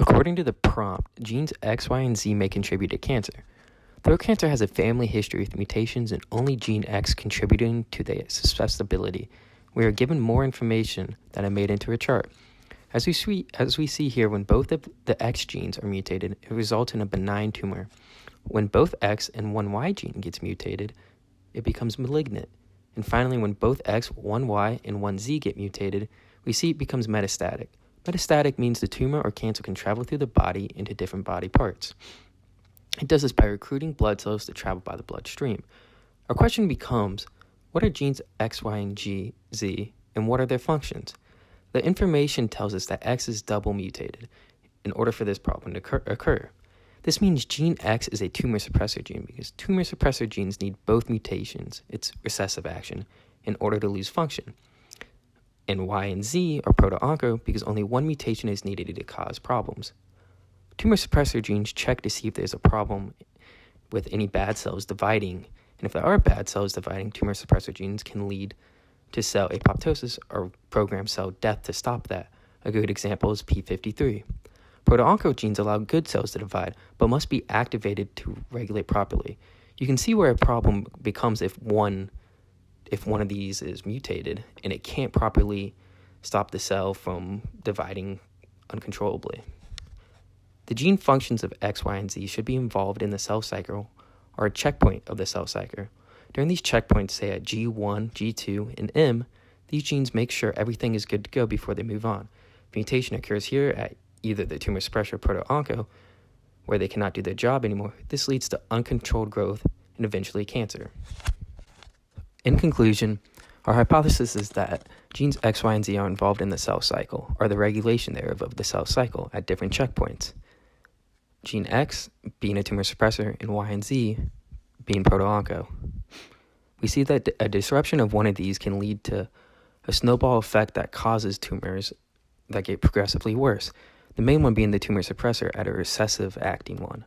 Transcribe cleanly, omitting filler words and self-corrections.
According to the prompt, genes X, Y, and Z may contribute to cancer. Throat cancer has a family history with mutations in only gene X contributing to the susceptibility. We are given more information that are made into a chart. As we see here, when both of the X genes are mutated, it results in a benign tumor. When both X and one Y gene gets mutated, it becomes malignant. And finally, when both X, one Y, and one Z get mutated, we see it becomes metastatic. Metastatic means the tumor or cancer can travel through the body into different body parts. It does this by recruiting blood cells to travel by the bloodstream. Our question becomes, what are genes X, Y, and Z, and what are their functions? The information tells us that X is double mutated in order for this problem to occur. This means gene X is a tumor suppressor gene because tumor suppressor genes need both mutations, its recessive action, in order to lose function. And Y and Z are proto-onco because only one mutation is needed to cause problems. Tumor suppressor genes check to see if there's a problem with any bad cells dividing, and if there are bad cells dividing, tumor suppressor genes can lead to cell apoptosis or program cell death to stop that. A good example is P53. Proto-onco genes allow good cells to divide, but must be activated to regulate properly. You can see where a problem becomes if one of these is mutated and it can't properly stop the cell from dividing uncontrollably. The gene functions of X, Y, and Z should be involved in the cell cycle or a checkpoint of the cell cycle. During these checkpoints, say at G1, G2, and M, these genes make sure everything is good to go before they move on. If mutation occurs here at either the tumor suppressor or proto-onco, where they cannot do their job anymore, this leads to uncontrolled growth and eventually cancer. In conclusion, our hypothesis is that genes X, Y, and Z are involved in the cell cycle, or the regulation thereof of the cell cycle at different checkpoints. Gene X being a tumor suppressor and Y and Z being proto-onco. We see that a disruption of one of these can lead to a snowball effect that causes tumors that get progressively worse, the main one being the tumor suppressor at a recessive acting one.